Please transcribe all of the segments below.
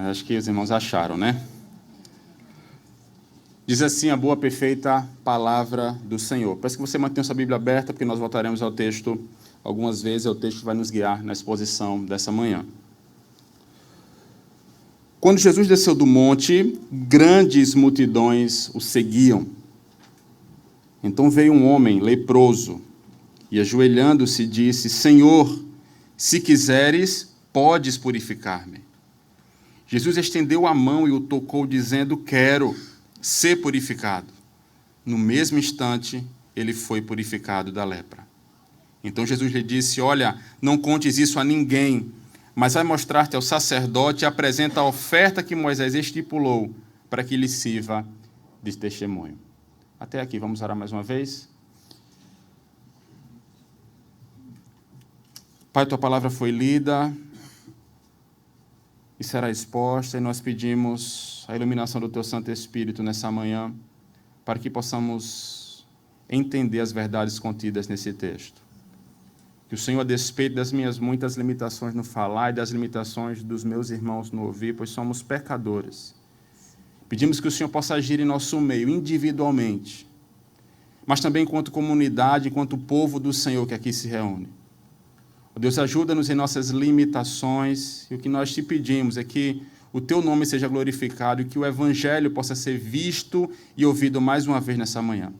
Acho que os irmãos acharam, né? Diz assim a boa, perfeita palavra do Senhor. Peço que você mantenha sua Bíblia aberta, porque nós voltaremos ao texto algumas vezes. É o texto que vai nos guiar na exposição dessa manhã. Quando Jesus desceu do monte, grandes multidões o seguiam. Então veio um homem leproso e, ajoelhando-se, disse: Senhor, se quiseres, podes purificar-me. Jesus estendeu a mão e o tocou, dizendo: quero ser purificado. No mesmo instante, ele foi purificado da lepra. Então Jesus lhe disse: olha, não contes isso a ninguém, mas vai mostrar-te ao sacerdote e apresenta a oferta que Moisés estipulou para que lhe sirva de testemunho. Até aqui, vamos orar mais uma vez. Pai, tua palavra foi lida e será exposta, e nós pedimos a iluminação do teu Santo Espírito nessa manhã, para que possamos entender as verdades contidas nesse texto. Que o Senhor, a despeito das minhas muitas limitações no falar e das limitações dos meus irmãos no ouvir, pois somos pecadores, pedimos que o Senhor possa agir em nosso meio, individualmente, mas também enquanto comunidade, enquanto povo do Senhor que aqui se reúne. Deus, ajuda-nos em nossas limitações, e o que nós te pedimos é que o teu nome seja glorificado e que o Evangelho possa ser visto e ouvido mais uma vez nessa manhã,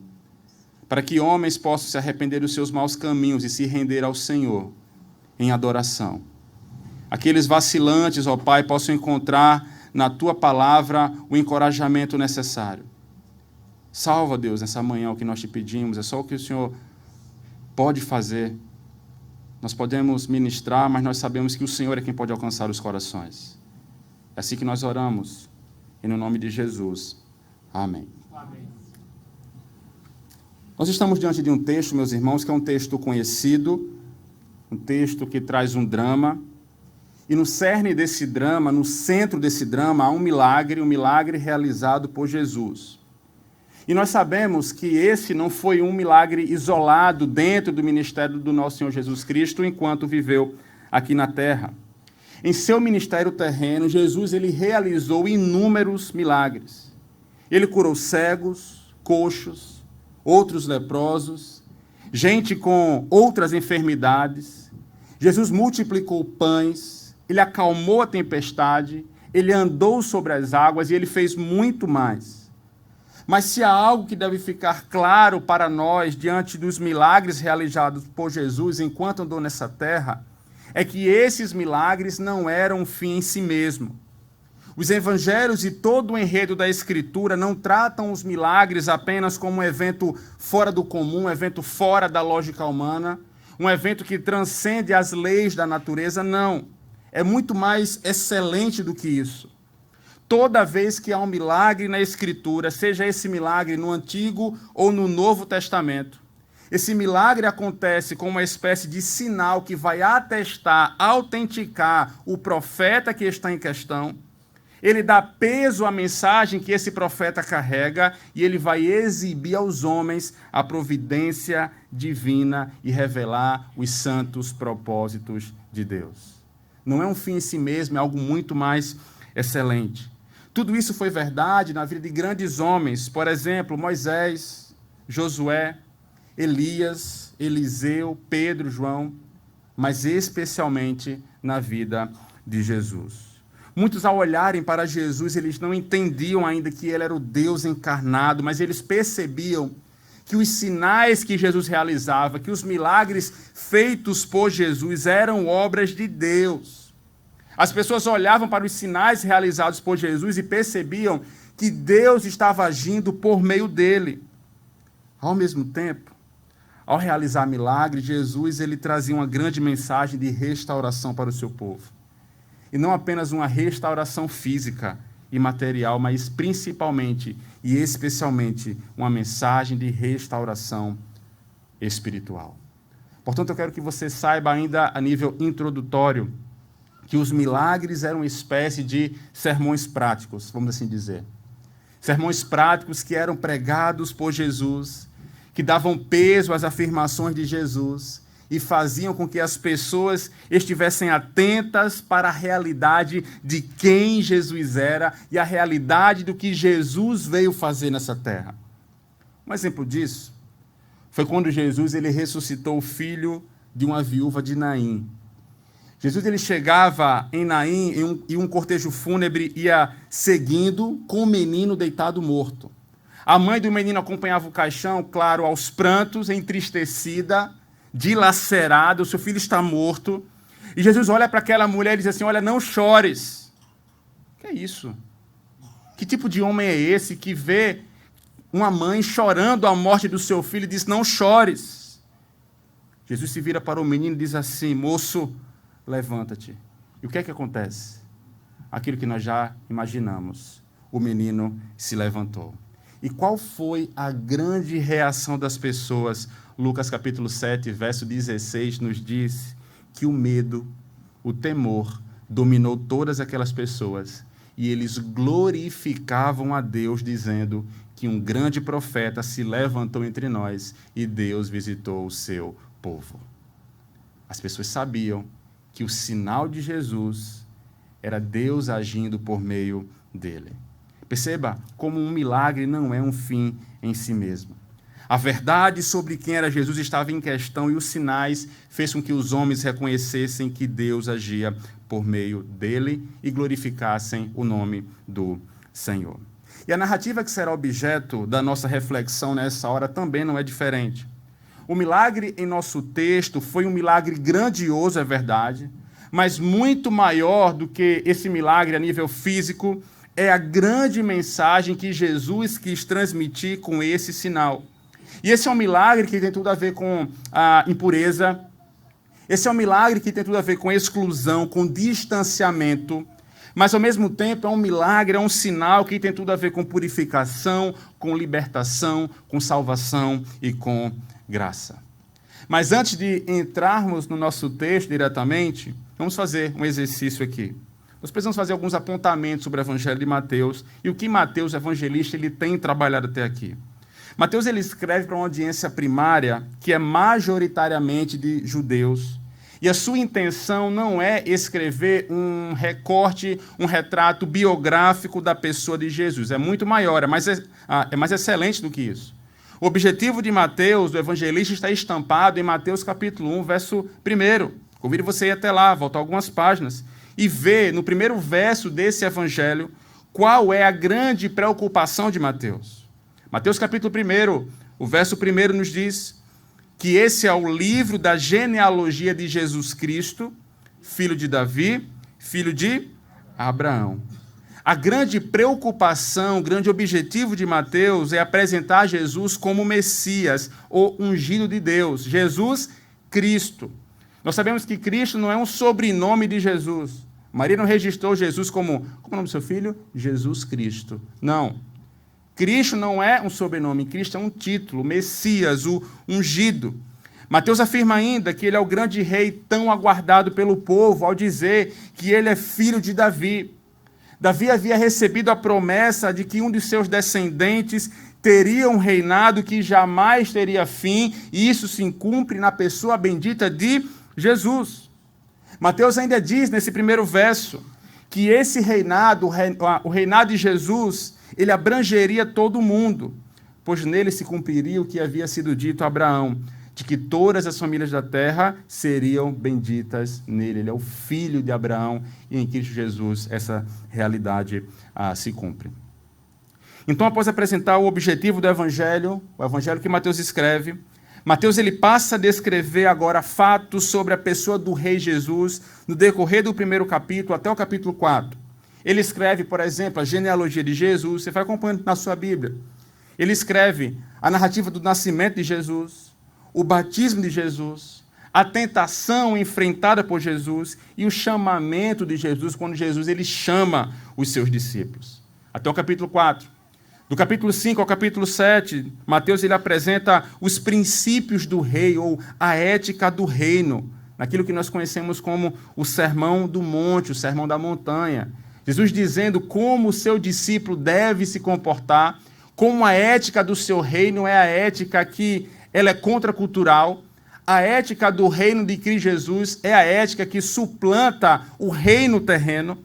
para que homens possam se arrepender dos seus maus caminhos e se render ao Senhor em adoração. Aqueles vacilantes, ó Pai, possam encontrar na tua palavra o encorajamento necessário. Salva, Deus, nessa manhã o que nós te pedimos, é só o que o Senhor pode fazer. Nós podemos ministrar, mas nós sabemos que o Senhor é quem pode alcançar os corações. É assim que nós oramos, e no nome de Jesus. Amém. Amém. Nós estamos diante de um texto, meus irmãos, que é um texto conhecido, um texto que traz um drama, e no cerne desse drama, no centro desse drama, há um milagre realizado por Jesus. E nós sabemos que esse não foi um milagre isolado dentro do ministério do nosso Senhor Jesus Cristo enquanto viveu aqui na terra. Em seu ministério terreno, Jesus ele realizou inúmeros milagres. Ele curou cegos, coxos, outros leprosos, gente com outras enfermidades. Jesus multiplicou pães, ele acalmou a tempestade, ele andou sobre as águas e ele fez muito mais. Mas se há algo que deve ficar claro para nós diante dos milagres realizados por Jesus enquanto andou nessa terra, é que esses milagres não eram um fim em si mesmo. Os evangelhos e todo o enredo da Escritura não tratam os milagres apenas como um evento fora do comum, um evento fora da lógica humana, um evento que transcende as leis da natureza, não. É muito mais excelente do que isso. Toda vez que há um milagre na Escritura, seja esse milagre no Antigo ou no Novo Testamento, esse milagre acontece como uma espécie de sinal que vai atestar, autenticar o profeta que está em questão. Ele dá peso à mensagem que esse profeta carrega e ele vai exibir aos homens a providência divina e revelar os santos propósitos de Deus. Não é um fim em si mesmo, é algo muito mais excelente. Tudo isso foi verdade na vida de grandes homens, por exemplo, Moisés, Josué, Elias, Eliseu, Pedro, João, mas especialmente na vida de Jesus. Muitos, ao olharem para Jesus, eles não entendiam ainda que ele era o Deus encarnado, mas eles percebiam que os sinais que Jesus realizava, que os milagres feitos por Jesus eram obras de Deus. As pessoas olhavam para os sinais realizados por Jesus e percebiam que Deus estava agindo por meio dele. Ao mesmo tempo, ao realizar milagres, Jesus ele trazia uma grande mensagem de restauração para o seu povo. E não apenas uma restauração física e material, mas principalmente e especialmente uma mensagem de restauração espiritual. Portanto, eu quero que você saiba ainda a nível introdutório que os milagres eram uma espécie de sermões práticos, vamos assim dizer. Sermões práticos que eram pregados por Jesus, que davam peso às afirmações de Jesus, e faziam com que as pessoas estivessem atentas para a realidade de quem Jesus era e a realidade do que Jesus veio fazer nessa terra. Um exemplo disso foi quando Jesus ele ressuscitou o filho de uma viúva de Naim. Jesus ele chegava em Naim e um cortejo fúnebre ia seguindo com o menino deitado morto. A mãe do menino acompanhava o caixão, claro, aos prantos, entristecida, dilacerada, o seu filho está morto. E Jesus olha para aquela mulher e diz assim, olha, não chores. Que é isso? Que tipo de homem é esse que vê uma mãe chorando a morte do seu filho e diz, não chores. Jesus se vira para o menino e diz assim, moço, levanta-te. E o que é que acontece? Aquilo que nós já imaginamos. O menino se levantou. E qual foi a grande reação das pessoas? Lucas capítulo 7, verso 16, nos diz que o medo, o temor, dominou todas aquelas pessoas. E eles glorificavam a Deus, dizendo que um grande profeta se levantou entre nós e Deus visitou o seu povo. As pessoas sabiam que o sinal de Jesus era Deus agindo por meio dele. Perceba como um milagre não é um fim em si mesmo. A verdade sobre quem era Jesus estava em questão e os sinais fez com que os homens reconhecessem que Deus agia por meio dele e glorificassem o nome do Senhor. E a narrativa que será objeto da nossa reflexão nessa hora também não é diferente. O milagre em nosso texto foi um milagre grandioso, é verdade, mas muito maior do que esse milagre a nível físico é a grande mensagem que Jesus quis transmitir com esse sinal. E esse é um milagre que tem tudo a ver com a impureza, esse é um milagre que tem tudo a ver com exclusão, com distanciamento, mas ao mesmo tempo é um milagre, é um sinal que tem tudo a ver com purificação, com libertação, com salvação e com graça. Mas antes de entrarmos no nosso texto diretamente, vamos fazer um exercício aqui. Nós precisamos fazer alguns apontamentos sobre o Evangelho de Mateus e o que Mateus, evangelista, ele tem trabalhado até aqui. Mateus ele escreve para uma audiência primária que é majoritariamente de judeus. E a sua intenção não é escrever um recorte, um retrato biográfico da pessoa de Jesus. É muito maior, é mais excelente do que isso. O objetivo de Mateus, do evangelista, está estampado em Mateus capítulo 1, verso 1. Convido você a ir até lá, voltar algumas páginas, e ver no primeiro verso desse evangelho qual é a grande preocupação de Mateus. Mateus capítulo 1, o verso 1 nos diz que esse é o livro da genealogia de Jesus Cristo, filho de Davi, filho de Abraão. A grande preocupação, o grande objetivo de Mateus é apresentar Jesus como Messias, o ungido de Deus, Jesus Cristo. Nós sabemos que Cristo não é um sobrenome de Jesus. Maria não registrou Jesus como é o nome do seu filho? Jesus Cristo. Não. Cristo não é um sobrenome, Cristo é um título, Messias, o ungido. Mateus afirma ainda que ele é o grande rei tão aguardado pelo povo, ao dizer que ele é filho de Davi. Davi havia recebido a promessa de que um de seus descendentes teria um reinado que jamais teria fim, e isso se cumpre na pessoa bendita de Jesus. Mateus ainda diz, nesse primeiro verso, que esse reinado, o reinado de Jesus, ele abrangeria todo mundo, pois nele se cumpriria o que havia sido dito a Abraão, de que todas as famílias da terra seriam benditas nele. Ele é o filho de Abraão e em Cristo Jesus essa realidade se cumpre. Então, após apresentar o objetivo do Evangelho, o Evangelho que Mateus escreve, Mateus ele passa a descrever agora fatos sobre a pessoa do rei Jesus no decorrer do primeiro capítulo até o capítulo 4. Ele escreve, por exemplo, a genealogia de Jesus, você vai acompanhando na sua Bíblia. Ele escreve a narrativa do nascimento de Jesus, o batismo de Jesus, a tentação enfrentada por Jesus e o chamamento de Jesus, quando Jesus ele chama os seus discípulos. Até o capítulo 4. Do capítulo 5 ao capítulo 7, Mateus ele apresenta os princípios do rei, ou a ética do reino, naquilo que nós conhecemos como o Sermão do Monte, o Sermão da Montanha. Jesus dizendo como o seu discípulo deve se comportar, como a ética do seu reino é a ética que ela é contracultural, A ética do reino de Cristo Jesus é a ética que suplanta o reino terreno.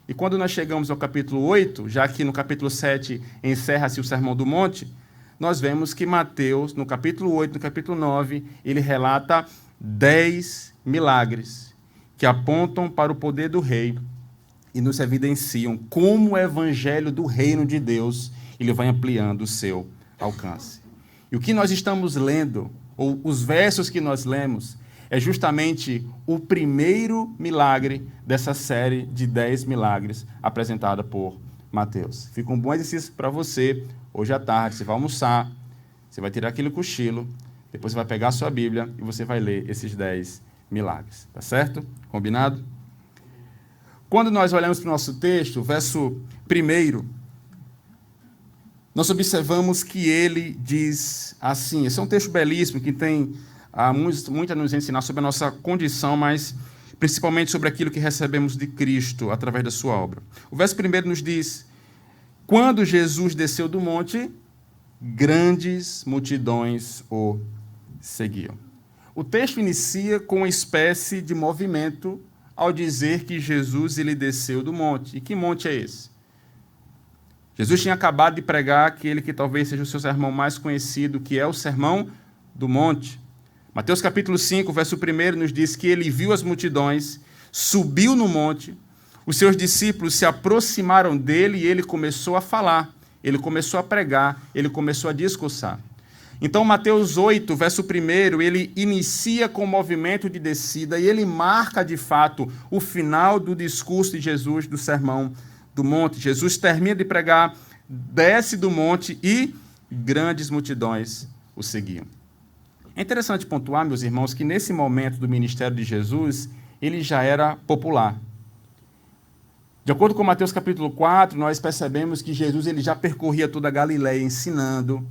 E quando nós chegamos ao capítulo 8, já que no capítulo 7 encerra-se o Sermão do Monte, nós vemos que Mateus, no capítulo 8, no capítulo 9, ele relata 10 milagres que apontam para o poder do rei e nos evidenciam como o evangelho do reino de Deus ele vai ampliando o seu alcance. E o que nós estamos lendo, ou os versos que nós lemos, é justamente o primeiro milagre dessa série de 10 milagres apresentada por Mateus. Fica um bom exercício para você, hoje à tarde, você vai almoçar, você vai tirar aquele cochilo, depois você vai pegar a sua Bíblia e você vai ler esses 10 milagres, tá certo? Combinado? Quando nós olhamos para o nosso texto, o verso 1, nós observamos que ele diz assim, esse é um texto belíssimo que tem muito a nos ensinar sobre a nossa condição, mas principalmente sobre aquilo que recebemos de Cristo através da sua obra. O verso 1 nos diz, quando Jesus desceu do monte, grandes multidões o seguiam. O texto inicia com uma espécie de movimento ao dizer que Jesus ele desceu do monte. E que monte é esse? Jesus tinha acabado de pregar aquele que talvez seja o seu sermão mais conhecido, que é o Sermão do Monte. Mateus capítulo 5, verso 1, nos diz que ele viu as multidões, subiu no monte, os seus discípulos se aproximaram dele e ele começou a falar, ele começou a pregar, ele começou a discursar. Então, Mateus 8, verso 1, ele inicia com o movimento de descida e ele marca, de fato, o final do discurso de Jesus, do Sermão do Monte. Jesus termina de pregar, desce do monte e grandes multidões o seguiam. É interessante pontuar, meus irmãos, que nesse momento do ministério de Jesus, ele já era popular. De acordo com Mateus capítulo 4, nós percebemos que Jesus ele já percorria toda a Galileia ensinando,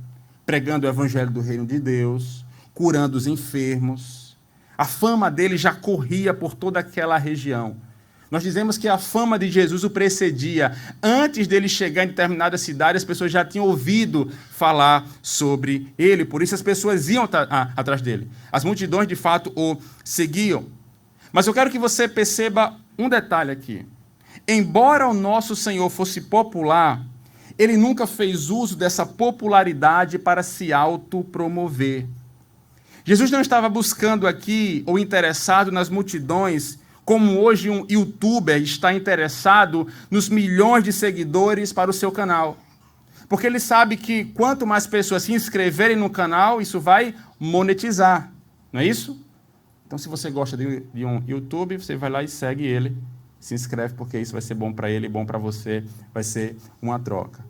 pregando o evangelho do reino de Deus, curando os enfermos. A fama dele já corria por toda aquela região. Nós dizemos que a fama de Jesus o precedia. Antes dele chegar em determinada cidade, as pessoas já tinham ouvido falar sobre ele. Por isso as pessoas iam atrás dele. As multidões, de fato, o seguiam. Mas eu quero que você perceba um detalhe aqui. Embora o nosso Senhor fosse popular, ele nunca fez uso dessa popularidade para se autopromover. Jesus não estava buscando aqui ou interessado nas multidões como hoje um youtuber está interessado nos milhões de seguidores para o seu canal. Porque ele sabe que quanto mais pessoas se inscreverem no canal, isso vai monetizar. Não é isso? Então, se você gosta de um YouTube, você vai lá e segue ele, se inscreve, porque isso vai ser bom para ele, bom para você, vai ser uma troca.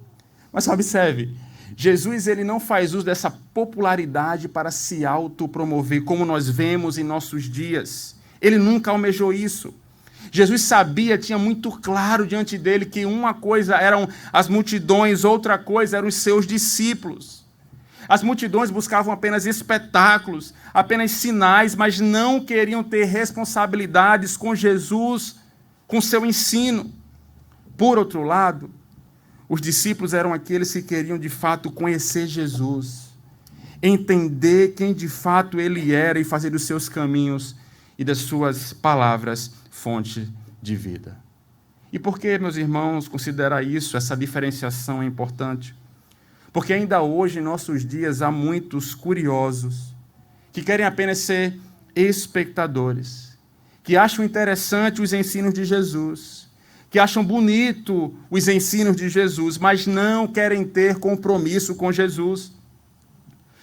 Mas observe, Jesus ele não faz uso dessa popularidade para se autopromover, como nós vemos em nossos dias. Ele nunca almejou isso. Jesus sabia, tinha muito claro diante dele que uma coisa eram as multidões, outra coisa eram os seus discípulos. As multidões buscavam apenas espetáculos, apenas sinais, mas não queriam ter responsabilidades com Jesus, com seu ensino. Por outro lado, os discípulos eram aqueles que queriam de fato conhecer Jesus, entender quem de fato ele era e fazer os seus caminhos e das suas palavras fonte de vida. E por que, meus irmãos, considerar isso, essa diferenciação é importante? Porque ainda hoje, em nossos dias, há muitos curiosos que querem apenas ser espectadores, que acham interessante os ensinos de Jesus, que acham bonito os ensinos de Jesus, mas não querem ter compromisso com Jesus.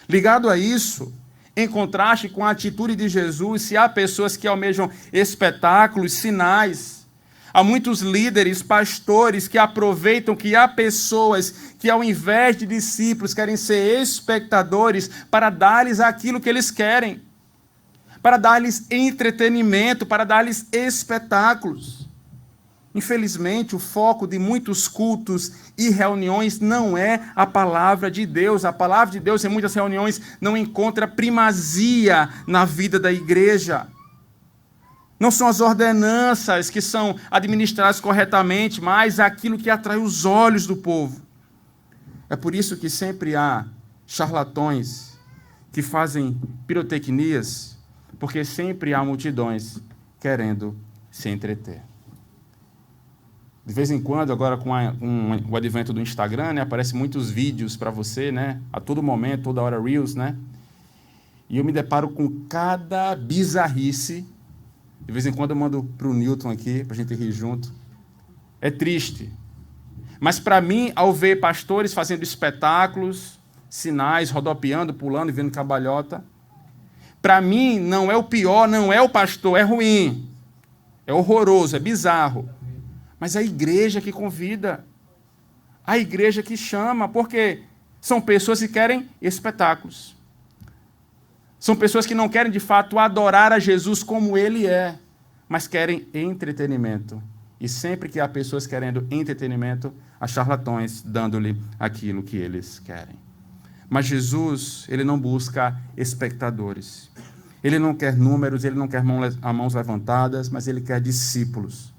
Ligado a isso, em contraste com a atitude de Jesus, se há pessoas que almejam espetáculos, sinais, há muitos líderes, pastores que aproveitam que há pessoas que, ao invés de discípulos, querem ser espectadores para dar-lhes aquilo que eles querem, para dar-lhes entretenimento, para dar-lhes espetáculos. Infelizmente, o foco de muitos cultos e reuniões não é a palavra de Deus. A palavra de Deus, em muitas reuniões, não encontra primazia na vida da igreja. Não são as ordenanças que são administradas corretamente, mas aquilo que atrai os olhos do povo. É por isso que sempre há charlatões que fazem pirotecnias, porque sempre há multidões querendo se entreter. De vez em quando, agora com o advento do Instagram, né, aparecem muitos vídeos para você, né, a todo momento, toda hora Reels, né? E eu me deparo com cada bizarrice. De vez em quando eu mando para o Newton aqui, para a gente rir junto. É triste. Mas para mim, ao ver pastores fazendo espetáculos, sinais, rodopiando, pulando e vendo cambalhota, para mim não é o pior, não é o pastor, é ruim. É horroroso, é bizarro. Mas a igreja que convida, a igreja que chama, porque são pessoas que querem espetáculos. São pessoas que não querem, de fato, adorar a Jesus como Ele é, mas querem entretenimento. E sempre que há pessoas querendo entretenimento, há charlatões dando-lhe aquilo que eles querem. Mas Jesus, Ele não busca espectadores. Ele não quer números, Ele não quer mãos levantadas, mas Ele quer discípulos.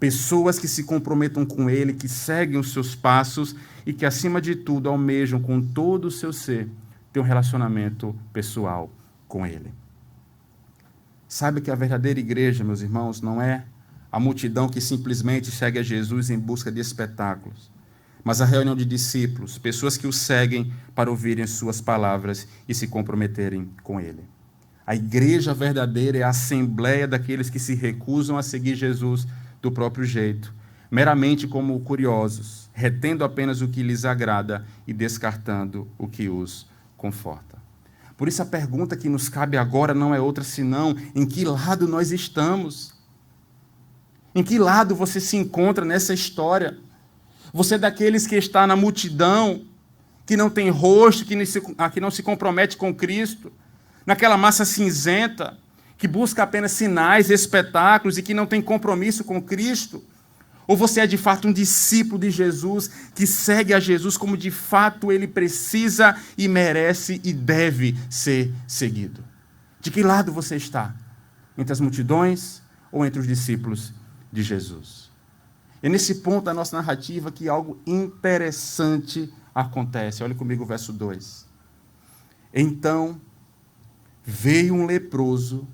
Pessoas que se comprometam com Ele, que seguem os seus passos e que, acima de tudo, almejam com todo o seu ser ter um relacionamento pessoal com Ele. Sabe que a verdadeira igreja, meus irmãos, não é a multidão que simplesmente segue a Jesus em busca de espetáculos, mas a reunião de discípulos, pessoas que o seguem para ouvirem suas palavras e se comprometerem com Ele. A igreja verdadeira é a assembleia daqueles que se recusam a seguir Jesus do próprio jeito, meramente como curiosos, retendo apenas o que lhes agrada e descartando o que os conforta. Por isso a pergunta que nos cabe agora não é outra senão: em que lado nós estamos? Em que lado você se encontra nessa história? Você é daqueles que está na multidão, que não tem rosto, que não se compromete com Cristo, naquela massa cinzenta, que busca apenas sinais, espetáculos e que não tem compromisso com Cristo? Ou você é de fato um discípulo de Jesus, que segue a Jesus como de fato ele precisa e merece e deve ser seguido? De que lado você está? Entre as multidões ou entre os discípulos de Jesus? É nesse ponto da nossa narrativa que algo interessante acontece. Olha comigo o verso 2. Então veio um leproso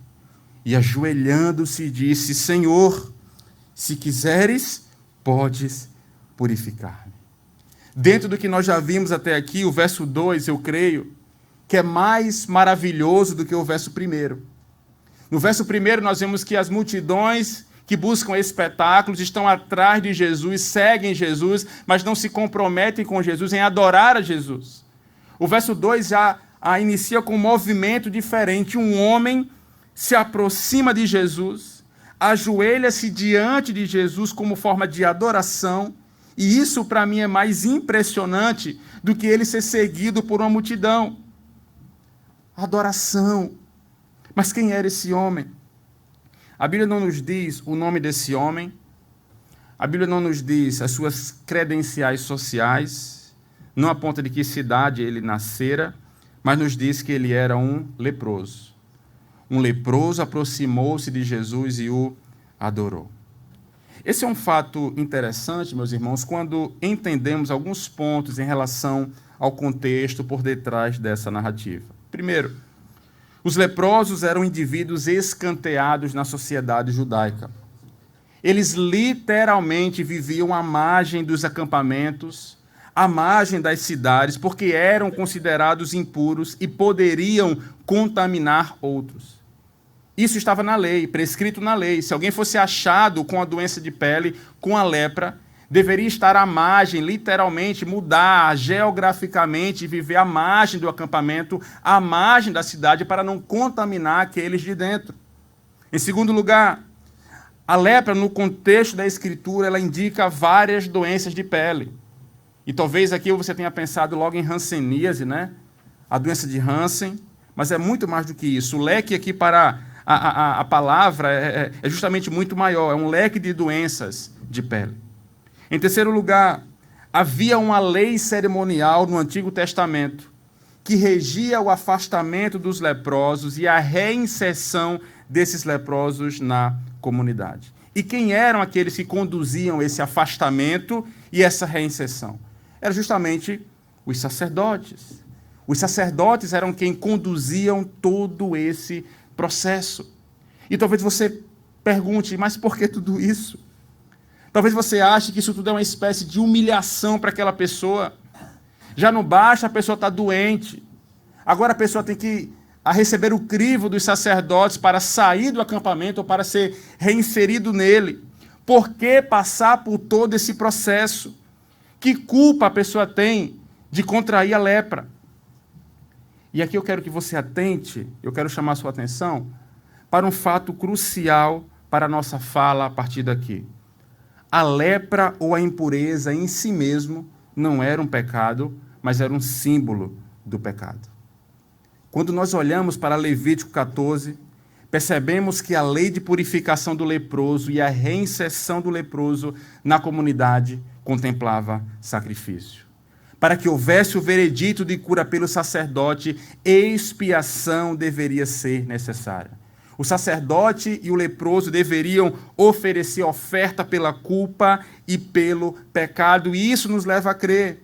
e, ajoelhando-se, disse: Senhor, se quiseres, podes purificar-me. Dentro do que nós já vimos até aqui, o verso 2, eu creio, que é mais maravilhoso do que o verso 1. No verso 1, nós vemos que as multidões que buscam espetáculos estão atrás de Jesus, seguem Jesus, mas não se comprometem com Jesus em adorar a Jesus. O verso 2 já inicia com um movimento diferente. Um homem se aproxima de Jesus, ajoelha-se diante de Jesus como forma de adoração, e isso para mim é mais impressionante do que ele ser seguido por uma multidão. Adoração. Mas quem era esse homem? A Bíblia não nos diz o nome desse homem, a Bíblia não nos diz as suas credenciais sociais, não aponta de que cidade ele nascera, mas nos diz que ele era um leproso. Um leproso aproximou-se de Jesus e o adorou. Esse é um fato interessante, meus irmãos, quando entendemos alguns pontos em relação ao contexto por detrás dessa narrativa. Primeiro, os leprosos eram indivíduos escanteados na sociedade judaica. Eles literalmente viviam à margem dos acampamentos, à margem das cidades, porque eram considerados impuros e poderiam contaminar outros. Isso estava na lei, prescrito na lei. Se alguém fosse achado com a doença de pele, com a lepra, deveria estar à margem, literalmente mudar geograficamente, viver à margem do acampamento, à margem da cidade, para não contaminar aqueles de dentro. Em segundo lugar, a lepra, no contexto da Escritura, ela indica várias doenças de pele. E talvez aqui você tenha pensado logo em hanseníase, né? A doença de Hansen, mas é muito mais do que isso. O leque aqui para a palavra é justamente muito maior, é um leque de doenças de pele. Em terceiro lugar, havia uma lei cerimonial no Antigo Testamento que regia o afastamento dos leprosos e a reinserção desses leprosos na comunidade. E quem eram aqueles que conduziam esse afastamento e essa reinserção? Eram justamente os sacerdotes. Os sacerdotes eram quem conduziam todo esse processo. E talvez você pergunte, mas por que tudo isso? Talvez você ache que isso tudo é uma espécie de humilhação para aquela pessoa. Já não basta a pessoa estar doente. Agora a pessoa tem que receber o crivo dos sacerdotes para sair do acampamento ou para ser reinserido nele. Por que passar por todo esse processo? Que culpa a pessoa tem de contrair a lepra? E aqui eu quero que você atente, eu quero chamar a sua atenção para um fato crucial para a nossa fala a partir daqui. A lepra ou a impureza em si mesmo não era um pecado, mas era um símbolo do pecado. Quando nós olhamos para Levítico 14, percebemos que a lei de purificação do leproso e a reinserção do leproso na comunidade contemplava sacrifício. Para que houvesse o veredito de cura pelo sacerdote, expiação deveria ser necessária. O sacerdote e o leproso deveriam oferecer oferta pela culpa e pelo pecado, e isso nos leva a crer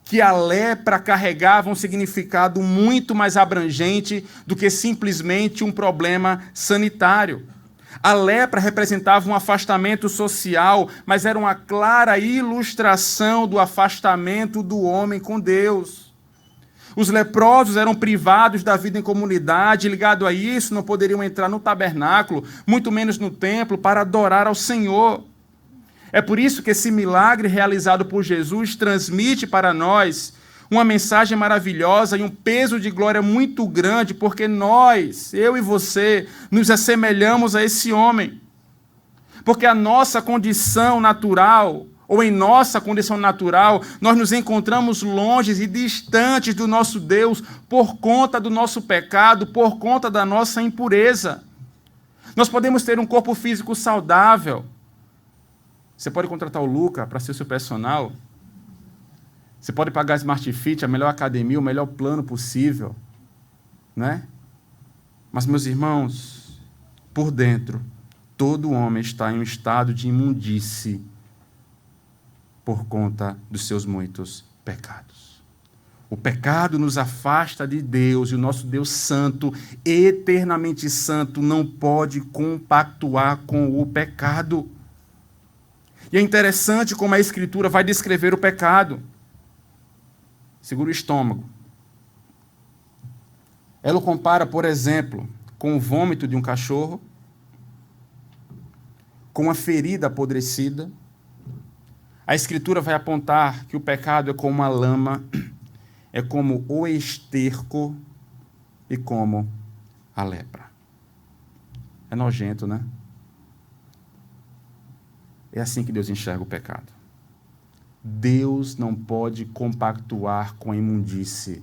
que a lepra carregava um significado muito mais abrangente do que simplesmente um problema sanitário. A lepra representava um afastamento social, mas era uma clara ilustração do afastamento do homem com Deus. Os leprosos eram privados da vida em comunidade, e ligado a isso, não poderiam entrar no tabernáculo, muito menos no templo, para adorar ao Senhor. É por isso que esse milagre realizado por Jesus transmite para nós uma mensagem maravilhosa e um peso de glória muito grande, porque nós, eu e você, nos assemelhamos a esse homem. Porque a nossa condição natural, ou em nossa condição natural, nós nos encontramos longe e distantes do nosso Deus por conta do nosso pecado, por conta da nossa impureza. Nós podemos ter um corpo físico saudável. Você pode contratar o Luca para ser seu personal. Você pode pagar a Smart Fit, a melhor academia, o melhor plano possível. Né? Mas, meus irmãos, por dentro, todo homem está em um estado de imundície por conta dos seus muitos pecados. O pecado nos afasta de Deus, e o nosso Deus santo, eternamente santo, não pode compactuar com o pecado. E é interessante como a Escritura vai descrever o pecado. Segura o estômago. Ela o compara, por exemplo, com o vômito de um cachorro, com a ferida apodrecida. A Escritura vai apontar que o pecado é como a lama, é como o esterco e como a lepra. É nojento, né? É assim que Deus enxerga o pecado. Deus não pode compactuar com a imundície.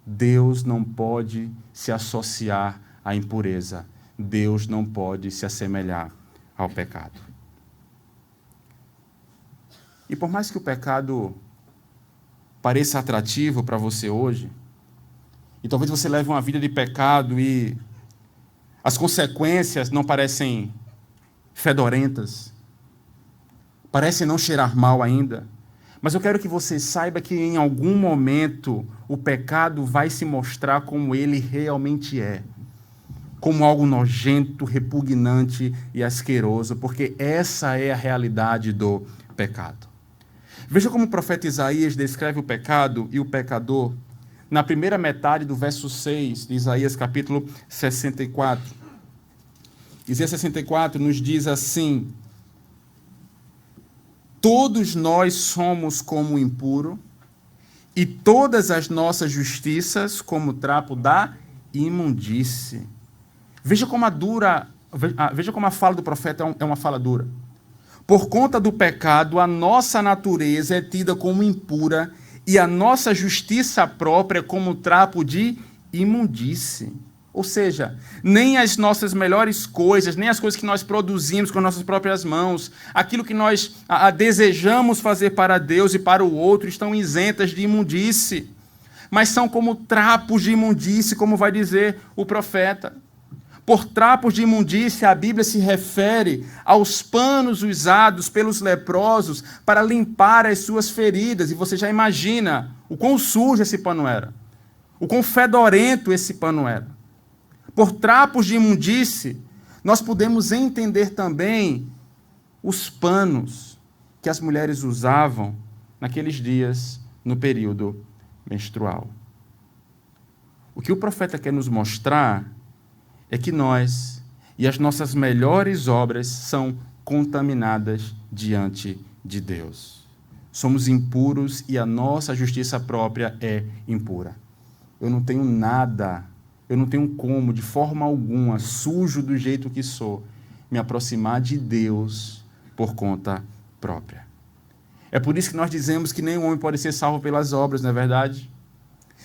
Deus não pode se associar à impureza. Deus não pode se assemelhar ao pecado. E por mais que o pecado pareça atrativo para você hoje, e talvez você leve uma vida de pecado e as consequências não parecem fedorentas, parecem não cheirar mal ainda, mas eu quero que você saiba que em algum momento o pecado vai se mostrar como ele realmente é, como algo nojento, repugnante e asqueroso, porque essa é a realidade do pecado. Veja como o profeta Isaías descreve o pecado e o pecador na primeira metade do verso 6 de Isaías capítulo 64. Isaías 64 nos diz assim: todos nós somos como impuro, e todas as nossas justiças como trapo da imundície. Veja como a fala do profeta é uma fala dura. Por conta do pecado, a nossa natureza é tida como impura e a nossa justiça própria como trapo de imundície. Ou seja, nem as nossas melhores coisas, nem as coisas que nós produzimos com as nossas próprias mãos, aquilo que nós desejamos fazer para Deus e para o outro, estão isentas de imundície, mas são como trapos de imundície, como vai dizer o profeta. Por trapos de imundície, a Bíblia se refere aos panos usados pelos leprosos para limpar as suas feridas. E você já imagina o quão sujo esse pano era, o quão fedorento esse pano era. Por trapos de imundície, nós podemos entender também os panos que as mulheres usavam naqueles dias no período menstrual. O que o profeta quer nos mostrar é que nós e as nossas melhores obras são contaminadas diante de Deus. Somos impuros e a nossa justiça própria é impura. Eu não tenho nada, eu não tenho como, de forma alguma, sujo do jeito que sou, me aproximar de Deus por conta própria. É por isso que nós dizemos que nenhum homem pode ser salvo pelas obras, não é verdade?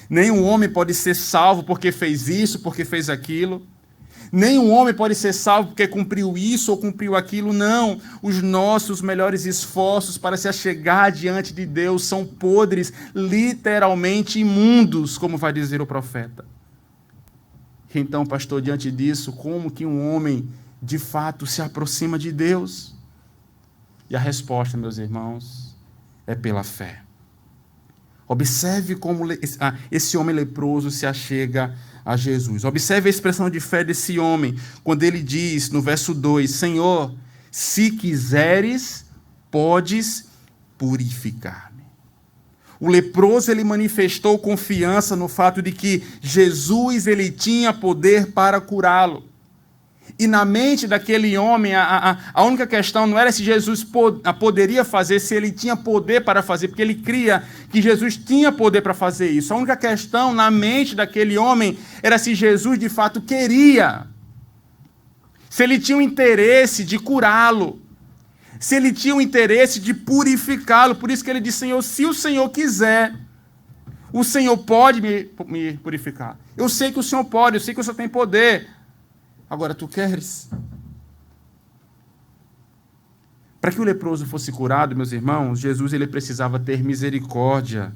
Nenhum homem pode ser salvo porque fez isso, porque fez aquilo. Nenhum homem pode ser salvo porque cumpriu isso ou cumpriu aquilo. Não. Os nossos melhores esforços para se achegar diante de Deus são podres, literalmente imundos, como vai dizer o profeta. Então, pastor, diante disso, como que um homem de fato se aproxima de Deus? E a resposta, meus irmãos, é pela fé. Observe como esse homem leproso se achega a Jesus. Observe a expressão de fé desse homem, quando ele diz, no verso 2, Senhor, se quiseres, podes purificar-me. O leproso, ele manifestou confiança no fato de que Jesus, ele tinha poder para curá-lo. E na mente daquele homem, a única questão não era se Jesus poderia fazer, se ele tinha poder para fazer, porque ele cria que Jesus tinha poder para fazer isso. A única questão na mente daquele homem era se Jesus de fato queria, se ele tinha o interesse de curá-lo, se ele tinha o interesse de purificá-lo. Por isso que ele disse, Senhor, se o Senhor quiser, o Senhor pode me purificar. Eu sei que o Senhor pode, eu sei que o Senhor tem poder. Agora, tu queres? Para que o leproso fosse curado, meus irmãos, Jesus ele precisava ter misericórdia,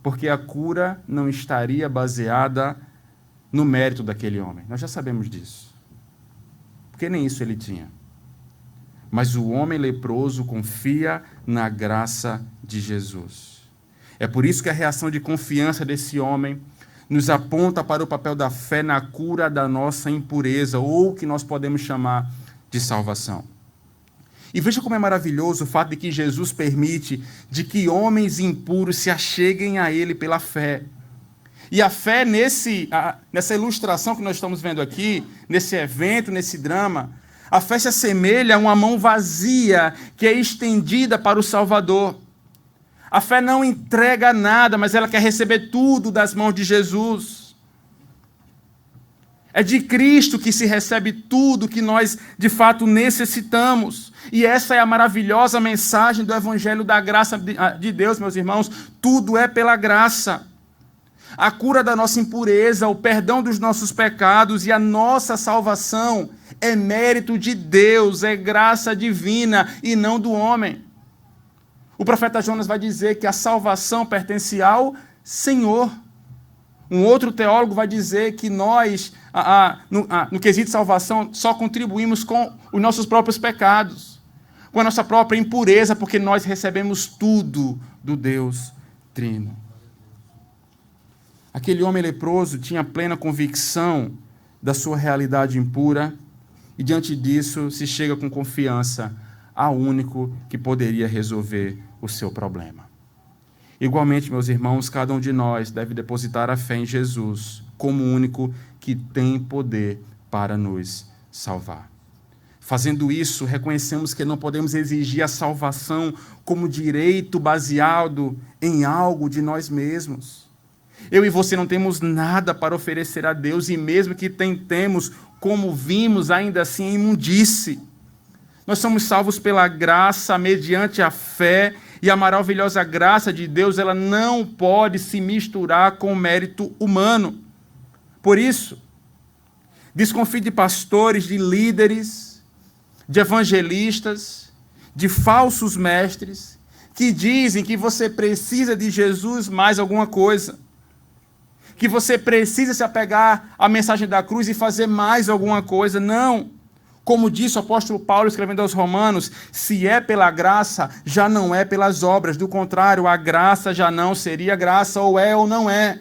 porque a cura não estaria baseada no mérito daquele homem. Nós já sabemos disso. Porque nem isso ele tinha. Mas o homem leproso confia na graça de Jesus. É por isso que a reação de confiança desse homem nos aponta para o papel da fé na cura da nossa impureza, ou o que nós podemos chamar de salvação. E veja como é maravilhoso o fato de que Jesus permite de que homens impuros se acheguem a Ele pela fé. E a fé nessa ilustração que nós estamos vendo aqui, nesse evento, nesse drama, a fé se assemelha a uma mão vazia que é estendida para o Salvador. A fé não entrega nada, mas ela quer receber tudo das mãos de Jesus. É de Cristo que se recebe tudo que nós, de fato, necessitamos. E essa é a maravilhosa mensagem do Evangelho da graça de Deus, meus irmãos. Tudo é pela graça. A cura da nossa impureza, o perdão dos nossos pecados e a nossa salvação é mérito de Deus, é graça divina e não do homem. O profeta Jonas vai dizer que a salvação pertence ao Senhor. Um outro teólogo vai dizer que nós, no quesito de salvação, só contribuímos com os nossos próprios pecados, com a nossa própria impureza, porque nós recebemos tudo do Deus Trino. Aquele homem leproso tinha plena convicção da sua realidade impura e, diante disso, se chega com confiança ao único que poderia resolver o seu problema. Igualmente, meus irmãos, cada um de nós deve depositar a fé em Jesus como o único que tem poder para nos salvar. Fazendo isso, reconhecemos que não podemos exigir a salvação como direito baseado em algo de nós mesmos. Eu e você não temos nada para oferecer a Deus, e mesmo que tentemos, como vimos, ainda assim é imundice. Nós somos salvos pela graça, mediante a fé, e a maravilhosa graça de Deus, ela não pode se misturar com o mérito humano. Por isso, desconfie de pastores, de líderes, de evangelistas, de falsos mestres, que dizem que você precisa de Jesus mais alguma coisa, que você precisa se apegar à mensagem da cruz e fazer mais alguma coisa. Não. Como disse o apóstolo Paulo escrevendo aos Romanos, se é pela graça, já não é pelas obras. Do contrário, a graça já não seria graça, ou é ou não é.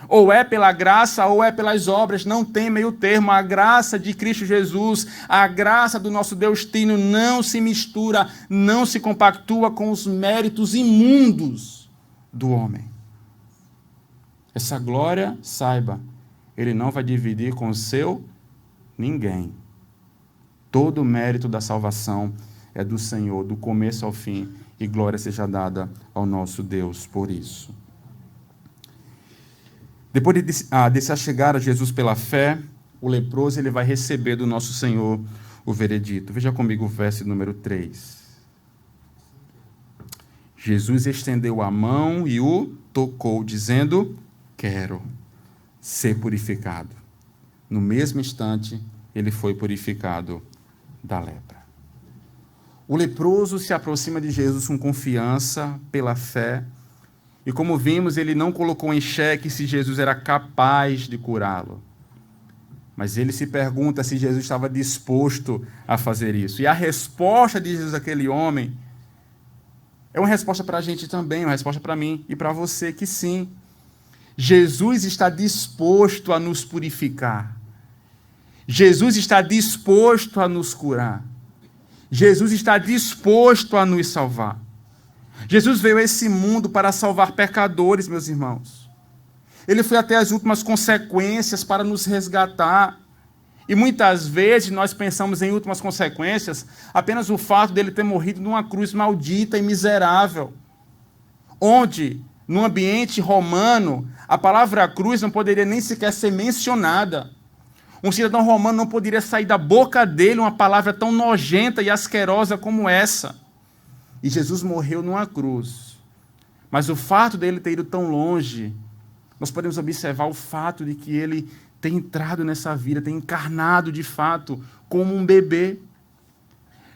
Ou é pela graça ou é pelas obras, não tem meio termo. A graça de Cristo Jesus, a graça do nosso Deus Trino não se mistura, não se compactua com os méritos imundos do homem. Essa glória, saiba, ele não vai dividir com o seu ninguém. Todo o mérito da salvação é do Senhor, do começo ao fim, e glória seja dada ao nosso Deus por isso. Depois de se achegar a Jesus pela fé, o leproso ele vai receber do nosso Senhor o veredito. Veja comigo o verso número 3. Jesus estendeu a mão e o tocou, dizendo: quero ser purificado. No mesmo instante, ele foi purificado da lepra. O leproso se aproxima de Jesus com confiança, pela fé, e como vimos, ele não colocou em xeque se Jesus era capaz de curá-lo. Mas ele se pergunta se Jesus estava disposto a fazer isso. E a resposta de Jesus àquele homem é uma resposta para a gente também, uma resposta para mim e para você, que sim. Jesus está disposto a nos purificar. Jesus está disposto a nos curar. Jesus está disposto a nos salvar. Jesus veio a esse mundo para salvar pecadores, meus irmãos. Ele foi até as últimas consequências para nos resgatar. E muitas vezes nós pensamos em últimas consequências apenas o fato dele ter morrido numa cruz maldita e miserável, onde, no ambiente romano, a palavra cruz não poderia nem sequer ser mencionada. Um cidadão romano não poderia sair da boca dele uma palavra tão nojenta e asquerosa como essa. E Jesus morreu numa cruz. Mas o fato dele ter ido tão longe, nós podemos observar o fato de que ele tem entrado nessa vida, tem encarnado de fato como um bebê.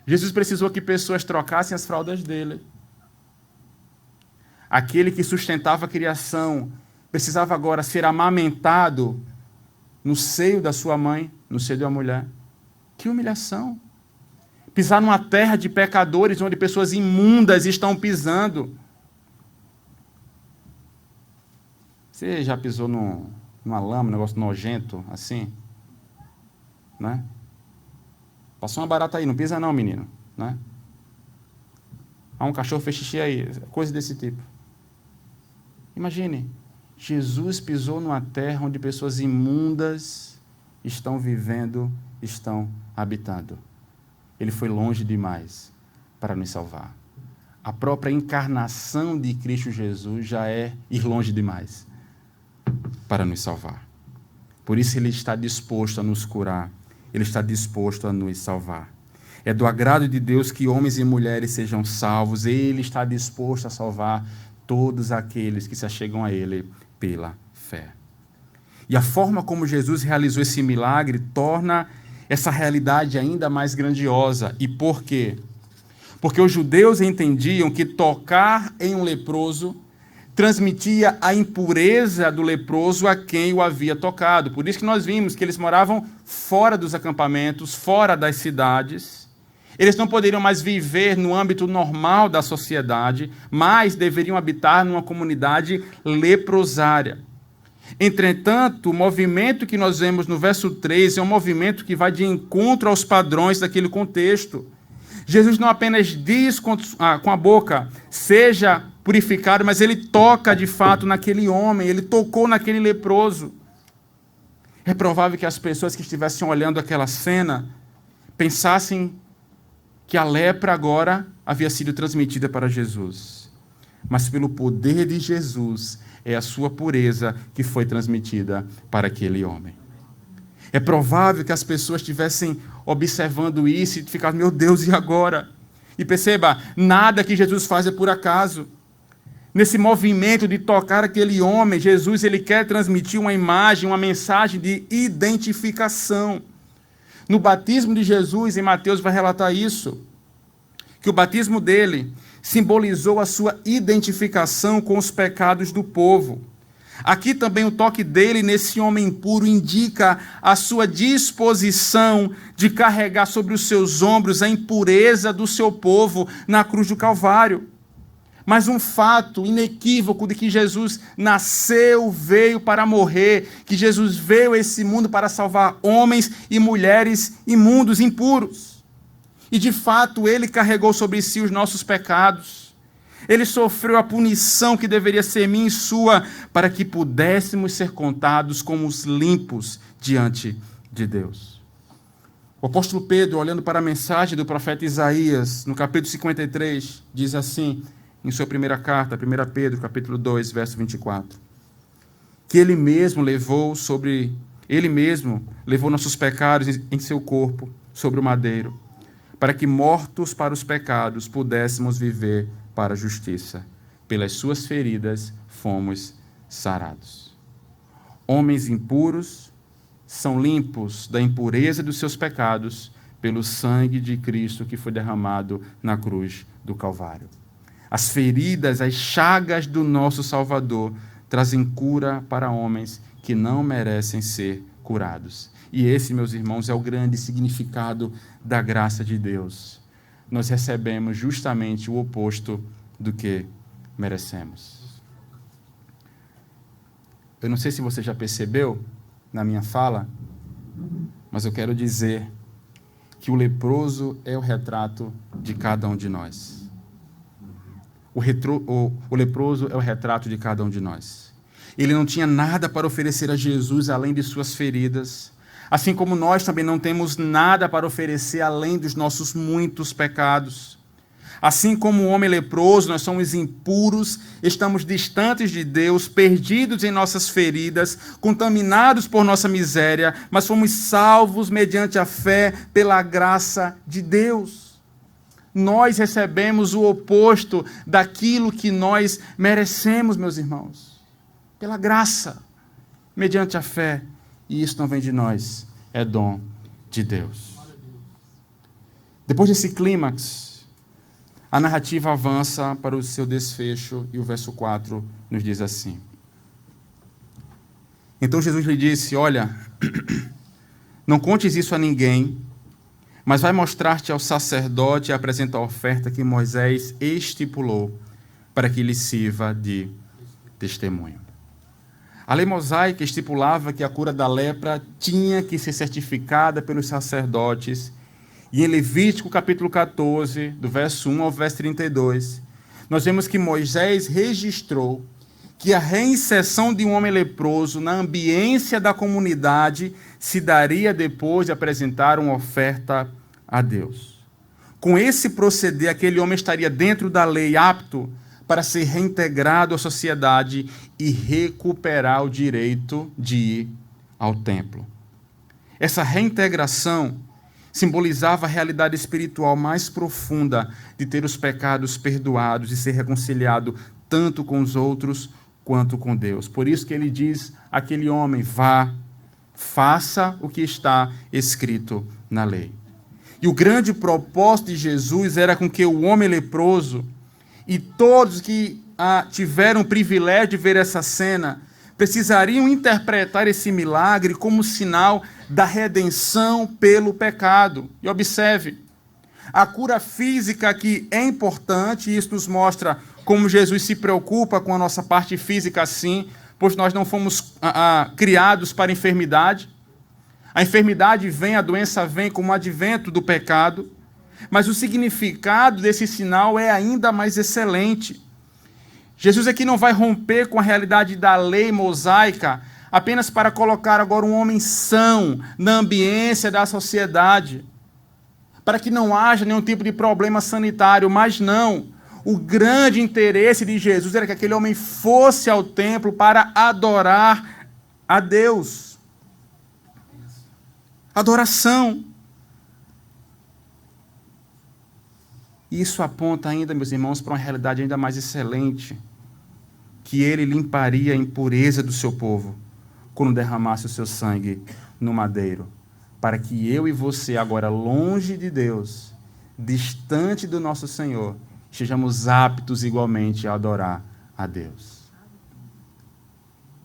Jesus precisou que pessoas trocassem as fraldas dele. Aquele que sustentava a criação precisava agora ser amamentado no seio da sua mãe, no seio de uma mulher. Que humilhação! Pisar numa terra de pecadores, onde pessoas imundas estão pisando. Você já pisou numa lama, um negócio nojento, assim? Né? Passou uma barata aí, não pisa não, menino. Né? Ah, um cachorro fez xixi aí, coisa desse tipo. Imagine, Jesus pisou numa terra onde pessoas imundas estão vivendo, estão habitando. Ele foi longe demais para nos salvar. A própria encarnação de Cristo Jesus já é ir longe demais para nos salvar. Por isso ele está disposto a nos curar. Ele está disposto a nos salvar. É do agrado de Deus que homens e mulheres sejam salvos. Ele está disposto a salvar todos aqueles que se achegam a ele pela fé. E a forma como Jesus realizou esse milagre torna essa realidade ainda mais grandiosa. E por quê? Porque os judeus entendiam que tocar em um leproso transmitia a impureza do leproso a quem o havia tocado. Por isso que nós vimos que eles moravam fora dos acampamentos, fora das cidades. Eles não poderiam mais viver no âmbito normal da sociedade, mas deveriam habitar numa comunidade leprosária. Entretanto, o movimento que nós vemos no verso 3 é um movimento que vai de encontro aos padrões daquele contexto. Jesus não apenas diz com a boca, seja purificado, mas ele toca de fato naquele homem, ele tocou naquele leproso. É provável que as pessoas que estivessem olhando aquela cena pensassem que a lepra agora havia sido transmitida para Jesus. Mas pelo poder de Jesus, é a sua pureza que foi transmitida para aquele homem. É provável que as pessoas estivessem observando isso e ficassem, meu Deus, e agora? E perceba, nada que Jesus faz é por acaso. Nesse movimento de tocar aquele homem, Jesus ele quer transmitir uma imagem, uma mensagem de identificação. No batismo de Jesus, em Mateus vai relatar isso, que o batismo dele simbolizou a sua identificação com os pecados do povo. Aqui também o toque dele nesse homem impuro indica a sua disposição de carregar sobre os seus ombros a impureza do seu povo na cruz do Calvário. Mas um fato inequívoco de que Jesus nasceu, veio para morrer, que Jesus veio a esse mundo para salvar homens e mulheres imundos, impuros. E de fato ele carregou sobre si os nossos pecados. Ele sofreu a punição que deveria ser minha e sua, para que pudéssemos ser contados como os limpos diante de Deus. O apóstolo Pedro, olhando para a mensagem do profeta Isaías, no capítulo 53, diz assim, em sua primeira carta, 1 Pedro, capítulo 2, verso 24, que ele mesmo levou nossos pecados em seu corpo, sobre o madeiro, para que, mortos para os pecados, pudéssemos viver para a justiça. Pelas suas feridas fomos sarados. Homens impuros são limpos da impureza dos seus pecados pelo sangue de Cristo que foi derramado na cruz do Calvário. As feridas, as chagas do nosso Salvador trazem cura para homens que não merecem ser curados. E esse, meus irmãos, é o grande significado da graça de Deus. Nós recebemos justamente o oposto do que merecemos. Eu não sei se você já percebeu na minha fala, mas eu quero dizer que o leproso é o retrato de cada um de nós. O leproso é o retrato de cada um de nós. Ele não tinha nada para oferecer a Jesus além de suas feridas, assim como nós também não temos nada para oferecer além dos nossos muitos pecados. Assim como o homem leproso, nós somos impuros, estamos distantes de Deus, perdidos em nossas feridas, contaminados por nossa miséria, mas fomos salvos mediante a fé pela graça de Deus. Nós recebemos o oposto daquilo que nós merecemos, meus irmãos, pela graça, mediante a fé. E isso não vem de nós, é dom de Deus. Depois desse clímax, a narrativa avança para o seu desfecho e o verso 4 nos diz assim. Então Jesus lhe disse, olha, não contes isso a ninguém, mas vai mostrar-te ao sacerdote e apresenta a oferta que Moisés estipulou para que lhe sirva de testemunho. A lei mosaica estipulava que a cura da lepra tinha que ser certificada pelos sacerdotes. E em Levítico capítulo 14, do verso 1 ao verso 32, nós vemos que Moisés registrou que a reinserção de um homem leproso na ambiência da comunidade se daria depois de apresentar uma oferta a Deus. Com esse proceder, aquele homem estaria dentro da lei, apto para ser reintegrado à sociedade e recuperar o direito de ir ao templo. Essa reintegração simbolizava a realidade espiritual mais profunda de ter os pecados perdoados e ser reconciliado tanto com os outros quanto com Deus. Por isso que ele diz àquele homem, vá, faça o que está escrito na lei. E o grande propósito de Jesus era com que o homem leproso e todos que tiveram o privilégio de ver essa cena precisariam interpretar esse milagre como sinal da redenção pelo pecado. E observe, a cura física aqui é importante, e isso nos mostra como Jesus se preocupa com a nossa parte física assim, pois nós não fomos criados para a enfermidade. A enfermidade vem, a doença vem como advento do pecado, mas o significado desse sinal é ainda mais excelente. Jesus aqui não vai romper com a realidade da lei mosaica apenas para colocar agora um homem são na ambiência da sociedade, para que não haja nenhum tipo de problema sanitário, mas não. O grande interesse de Jesus era que aquele homem fosse ao templo para adorar a Deus. Adoração. Isso aponta ainda, meus irmãos, para uma realidade ainda mais excelente, que ele limparia a impureza do seu povo quando derramasse o seu sangue no madeiro, para que eu e você, agora longe de Deus, distante do nosso Senhor, estejamos aptos igualmente a adorar a Deus.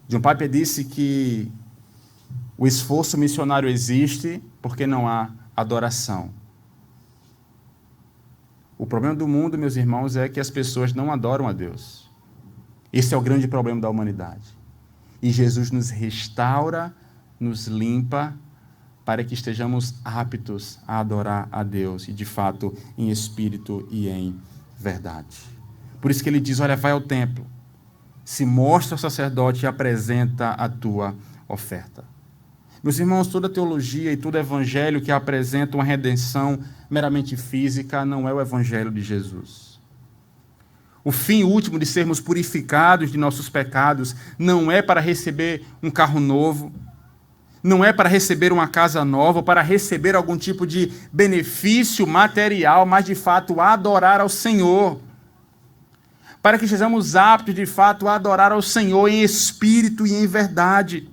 John Piper disse que o esforço missionário existe porque não há adoração. O problema do mundo, meus irmãos, é que as pessoas não adoram a Deus. Esse é o grande problema da humanidade. E Jesus nos restaura, nos limpa, para que estejamos aptos a adorar a Deus, e de fato em espírito e em verdade. Por isso que ele diz, olha, vai ao templo, se mostra ao sacerdote e apresenta a tua oferta. Meus irmãos, toda teologia e todo evangelho que apresenta uma redenção meramente física não é o evangelho de Jesus. O fim último de sermos purificados de nossos pecados não é para receber um carro novo, não é para receber uma casa nova, ou para receber algum tipo de benefício material, mas de fato adorar ao Senhor. Para que sejamos aptos de fato a adorar ao Senhor em espírito e em verdade.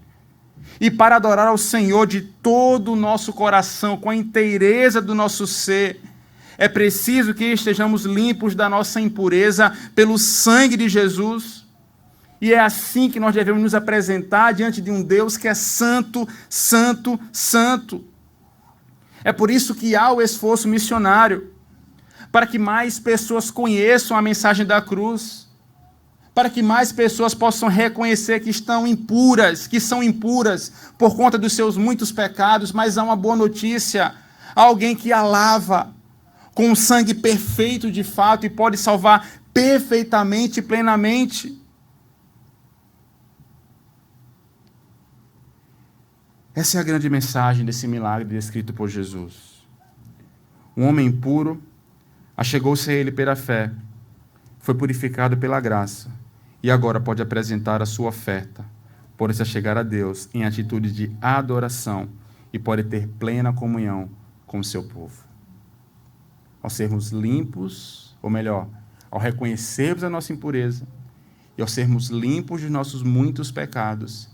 E para adorar ao Senhor de todo o nosso coração, com a inteireza do nosso ser, é preciso que estejamos limpos da nossa impureza pelo sangue de Jesus. E é assim que nós devemos nos apresentar diante de um Deus que é santo, santo, santo. É por isso que há o esforço missionário, para que mais pessoas conheçam a mensagem da cruz, para que mais pessoas possam reconhecer que estão impuras, que são impuras por conta dos seus muitos pecados, mas há uma boa notícia, há alguém que a lava com um sangue perfeito de fato e pode salvar perfeitamente e plenamente. Essa é a grande mensagem desse milagre descrito por Jesus. Um homem impuro achegou-se a ele pela fé, foi purificado pela graça e agora pode apresentar a sua oferta, pode se achegar a Deus em atitude de adoração e pode ter plena comunhão com o seu povo. Ao sermos limpos, ou melhor, ao reconhecermos a nossa impureza e ao sermos limpos de nossos muitos pecados,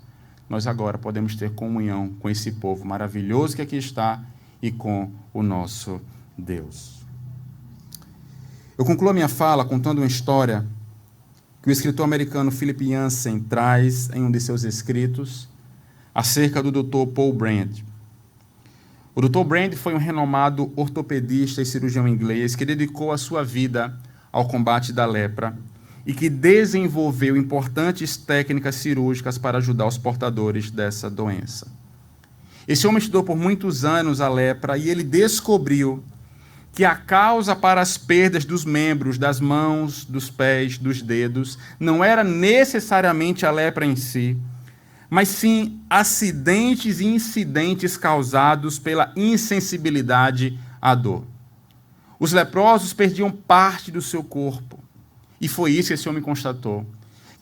nós agora podemos ter comunhão com esse povo maravilhoso que aqui está e com o nosso Deus. Eu concluo a minha fala contando uma história que o escritor americano Philip Yancey traz em um de seus escritos acerca do Dr. Paul Brand. O Dr. Brand foi um renomado ortopedista e cirurgião inglês que dedicou a sua vida ao combate da lepra e que desenvolveu importantes técnicas cirúrgicas para ajudar os portadores dessa doença. Esse homem estudou por muitos anos a lepra e ele descobriu que a causa para as perdas dos membros, das mãos, dos pés, dos dedos, não era necessariamente a lepra em si, mas sim acidentes e incidentes causados pela insensibilidade à dor. Os leprosos perdiam parte do seu corpo, e foi isso que esse homem constatou,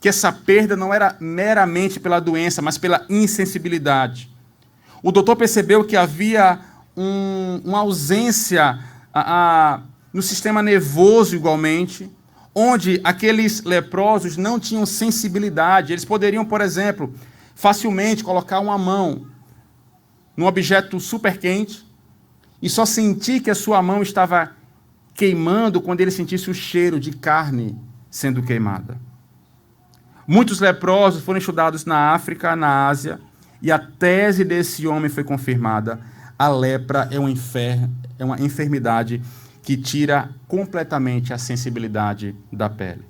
que essa perda não era meramente pela doença, mas pela insensibilidade. O doutor percebeu que havia uma ausência no sistema nervoso igualmente, onde aqueles leprosos não tinham sensibilidade. Eles poderiam, por exemplo, facilmente colocar uma mão num objeto super quente e só sentir que a sua mão estava queimando quando ele sentisse o cheiro de carne sendo queimada. Muitos leprosos foram estudados na África, na Ásia, e a tese desse homem foi confirmada. A lepra é uma enfermidade que tira completamente a sensibilidade da pele.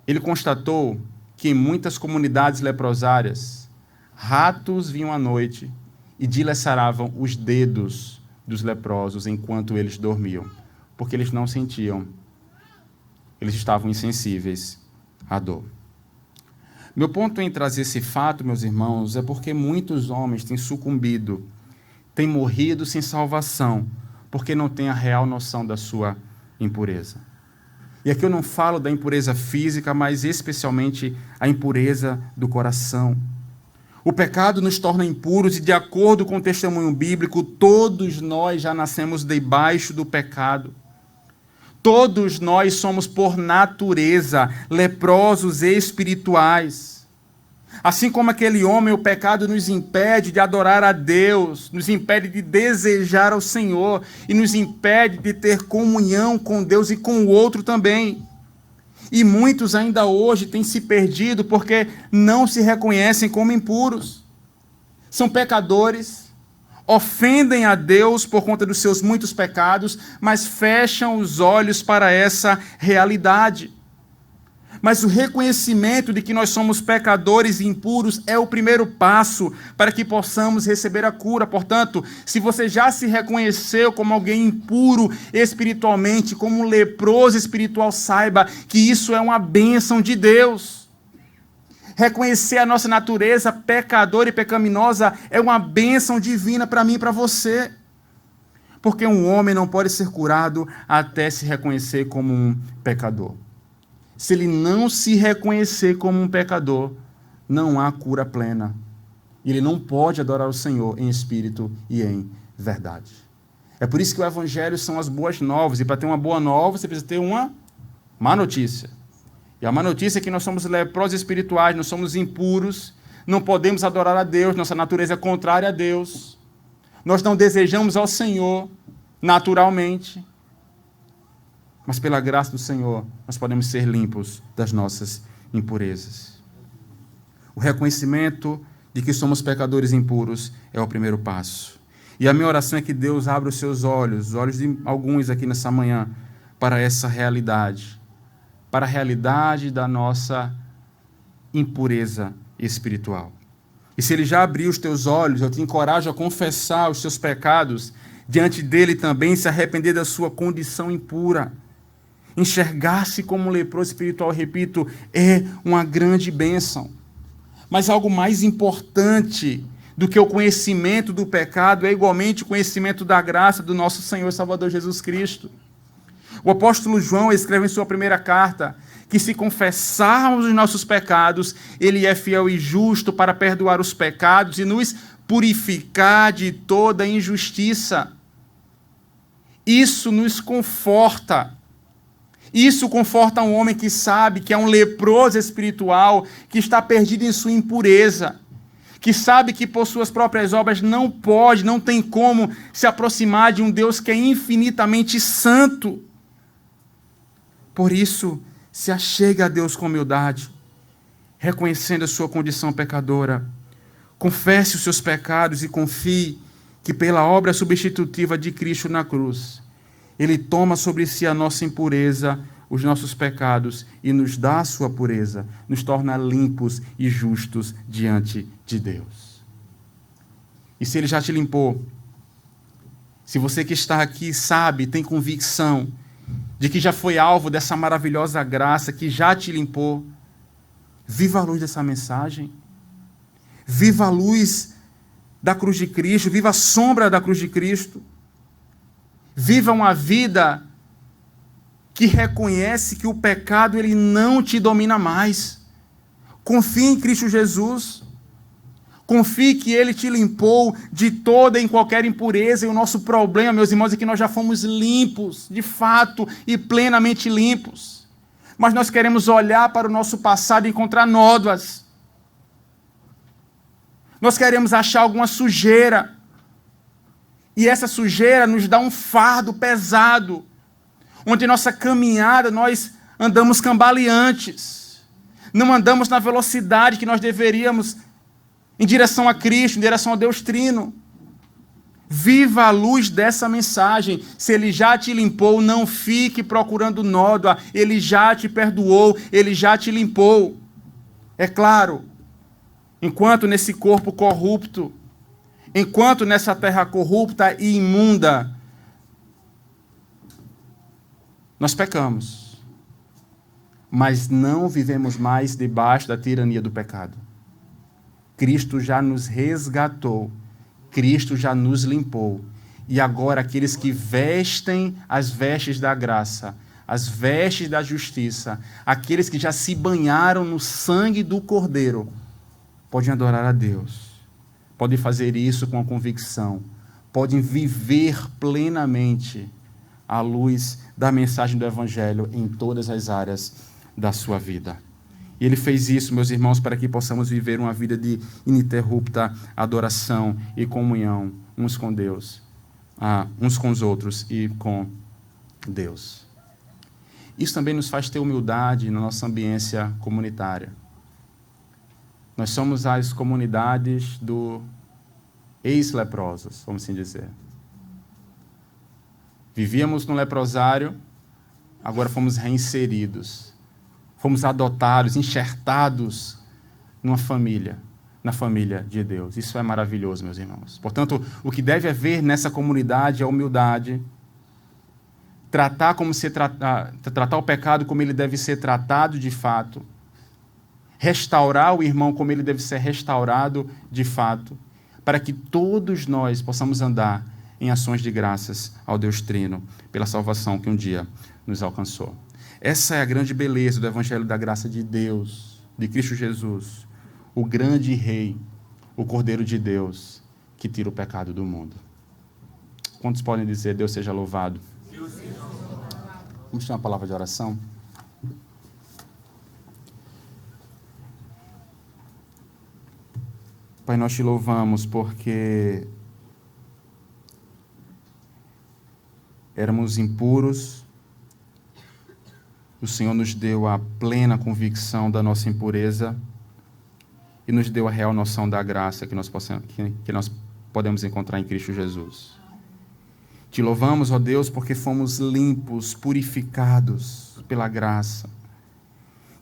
Ele constatou que em muitas comunidades leprosárias, ratos vinham à noite e dilaceravam os dedos dos leprosos enquanto eles dormiam, porque eles não sentiam, eles estavam insensíveis à dor. Meu ponto em trazer esse fato, meus irmãos, é porque muitos homens têm sucumbido, têm morrido sem salvação, porque não têm a real noção da sua impureza. E aqui eu não falo da impureza física, mas especialmente a impureza do coração. O pecado nos torna impuros e, de acordo com o testemunho bíblico, todos nós já nascemos debaixo do pecado. Todos nós somos, por natureza, leprosos espirituais. Assim como aquele homem, o pecado nos impede de adorar a Deus, nos impede de desejar ao Senhor e nos impede de ter comunhão com Deus e com o outro também. E muitos ainda hoje têm se perdido porque não se reconhecem como impuros. São pecadores, ofendem a Deus por conta dos seus muitos pecados, mas fecham os olhos para essa realidade. Mas o reconhecimento de que nós somos pecadores e impuros é o primeiro passo para que possamos receber a cura. Portanto, se você já se reconheceu como alguém impuro espiritualmente, como um leproso espiritual, saiba que isso é uma bênção de Deus. Reconhecer a nossa natureza pecadora e pecaminosa é uma bênção divina para mim e para você. Porque um homem não pode ser curado até se reconhecer como um pecador. Se ele não se reconhecer como um pecador, não há cura plena. Ele não pode adorar o Senhor em espírito e em verdade. É por isso que o Evangelho são as boas novas. E para ter uma boa nova, você precisa ter uma má notícia. E a má notícia é que nós somos leprosos espirituais, nós somos impuros, não podemos adorar a Deus, nossa natureza é contrária a Deus. Nós não desejamos ao Senhor naturalmente. Mas pela graça do Senhor, nós podemos ser limpos das nossas impurezas. O reconhecimento de que somos pecadores impuros é o primeiro passo. E a minha oração é que Deus abra os seus olhos, os olhos de alguns aqui nessa manhã, para essa realidade, para a realidade da nossa impureza espiritual. E se Ele já abriu os teus olhos, eu te encorajo a confessar os seus pecados diante dEle também, se arrepender da sua condição impura. Enxergar-se como um leproso espiritual, repito, é uma grande bênção. Mas algo mais importante do que o conhecimento do pecado é igualmente o conhecimento da graça do nosso Senhor e Salvador Jesus Cristo. O apóstolo João escreve em sua primeira carta que se confessarmos os nossos pecados, Ele é fiel e justo para perdoar os pecados e nos purificar de toda injustiça. Isso nos conforta. Isso conforta um homem que sabe que é um leproso espiritual, que está perdido em sua impureza, que sabe que por suas próprias obras não pode, não tem como se aproximar de um Deus que é infinitamente santo. Por isso, se achega a Deus com humildade, reconhecendo a sua condição pecadora. Confesse os seus pecados e confie que pela obra substitutiva de Cristo na cruz, Ele toma sobre si a nossa impureza, os nossos pecados e nos dá a sua pureza, nos torna limpos e justos diante de Deus. E se Ele já te limpou, se você que está aqui sabe, tem convicção de que já foi alvo dessa maravilhosa graça, que já te limpou, viva a luz dessa mensagem, viva a luz da cruz de Cristo, viva a sombra da cruz de Cristo. Viva uma vida que reconhece que o pecado ele não te domina mais. Confie em Cristo Jesus. Confie que Ele te limpou de toda e em qualquer impureza. E o nosso problema, meus irmãos, é que nós já fomos limpos, de fato, e plenamente limpos. Mas nós queremos olhar para o nosso passado e encontrar nódoas. Nós queremos achar alguma sujeira. E essa sujeira nos dá um fardo pesado, onde nossa caminhada nós andamos cambaleantes, não andamos na velocidade que nós deveríamos em direção a Cristo, em direção a Deus Trino. Viva a luz dessa mensagem. Se Ele já te limpou, não fique procurando nódoa. Ele já te perdoou, Ele já te limpou. É claro, enquanto nesse corpo corrupto, enquanto nessa terra corrupta e imunda, nós pecamos, mas não vivemos mais debaixo da tirania do pecado. Cristo já nos resgatou, Cristo já nos limpou, e agora aqueles que vestem as vestes da graça, as vestes da justiça, aqueles que já se banharam no sangue do Cordeiro, podem adorar a Deus. Podem fazer isso com a convicção, podem viver plenamente à luz da mensagem do Evangelho em todas as áreas da sua vida. E Ele fez isso, meus irmãos, para que possamos viver uma vida de ininterrupta adoração e comunhão uns com Deus, uns com os outros e com Deus. Isso também nos faz ter humildade na nossa ambiência comunitária. Nós somos as comunidades do ex-leprosos, vamos assim dizer. Vivíamos no leprosário, agora fomos reinseridos. Fomos adotados, enxertados numa família, na família de Deus. Isso é maravilhoso, meus irmãos. Portanto, o que deve haver nessa comunidade é a humildade, tratar o pecado como ele deve ser tratado de fato, restaurar o irmão como ele deve ser restaurado de fato, para que todos nós possamos andar em ações de graças ao Deus Trino, pela salvação que um dia nos alcançou. Essa é a grande beleza do Evangelho da Graça de Deus, de Cristo Jesus, o grande Rei, o Cordeiro de Deus, que tira o pecado do mundo. Quantos podem dizer, Deus seja louvado? Vamos ter uma palavra de oração? Pai, nós te louvamos porque éramos impuros, o Senhor nos deu a plena convicção da nossa impureza e nos deu a real noção da graça que nós podemos encontrar em Cristo Jesus. Te louvamos, ó Deus, porque fomos limpos, purificados pela graça.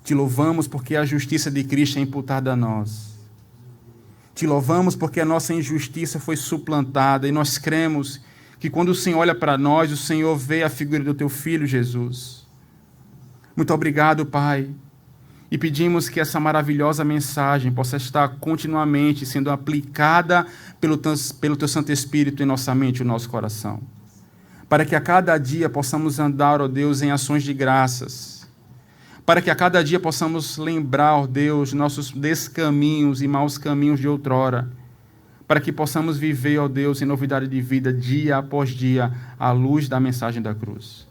Te louvamos porque a justiça de Cristo é imputada a nós. Te louvamos porque a nossa injustiça foi suplantada e nós cremos que quando o Senhor olha para nós, o Senhor vê a figura do teu Filho Jesus. Muito obrigado, Pai. E pedimos que essa maravilhosa mensagem possa estar continuamente sendo aplicada pelo teu Santo Espírito em nossa mente e no nosso coração. Para que a cada dia possamos andar, ó Deus, em ações de graças. Para que a cada dia possamos lembrar, ó Deus, nossos descaminhos e maus caminhos de outrora. Para que possamos viver, ó Deus, em novidade de vida, dia após dia, à luz da mensagem da cruz.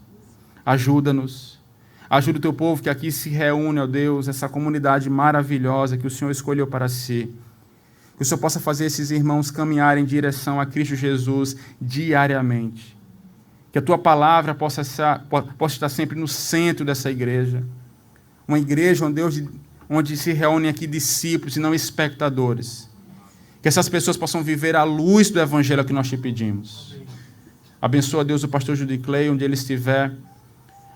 Ajuda-nos. Ajuda o teu povo que aqui se reúne, ó Deus, essa comunidade maravilhosa que o Senhor escolheu para si. Que o Senhor possa fazer esses irmãos caminharem em direção a Cristo Jesus diariamente. Que a tua palavra possa estar sempre no centro dessa igreja. Uma igreja, ó Deus, onde se reúnem aqui discípulos e não espectadores. Que essas pessoas possam viver à luz do evangelho que nós te pedimos. Abençoa, Deus, o pastor Judy Clay, onde ele estiver.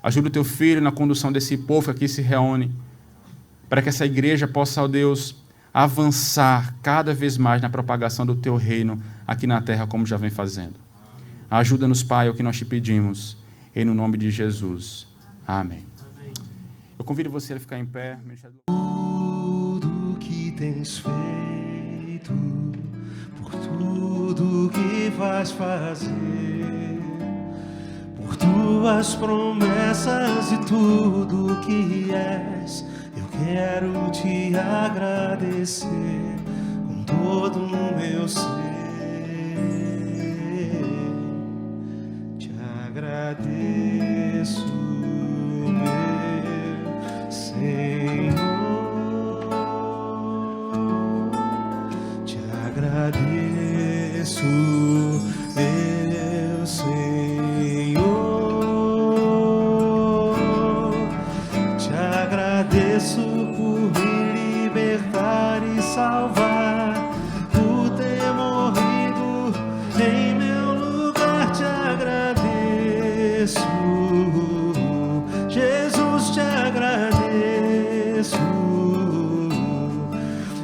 Ajuda o teu filho na condução desse povo que aqui se reúne, para que essa igreja possa, ó Deus, avançar cada vez mais na propagação do teu reino aqui na terra, como já vem fazendo. Ajuda-nos, Pai, é o que nós te pedimos, em nome de Jesus. Amém. Eu convido você a ficar em pé. Tudo que tens feito, por tudo que vais fazer, por tuas promessas e tudo que és, eu quero te agradecer com todo o meu ser. Te agradeço, meu Senhor. Te agradeço, meu Senhor. Por me libertar e salvar, por ter morrido em meu lugar. Te agradeço, Jesus, te agradeço,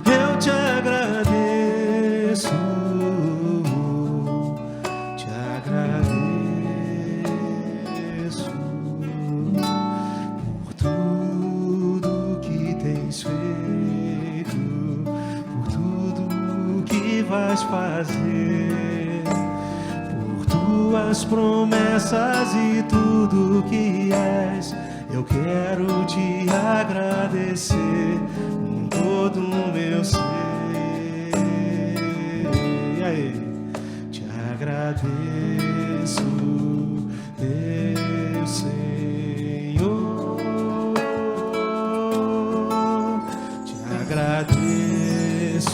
eu te agradeço, te agradeço. Feito, por tudo que vais fazer, por tuas promessas e tudo que és, eu quero te agradecer com todo o meu ser. E aí? Te agradeço, meu Senhor. Agradeço,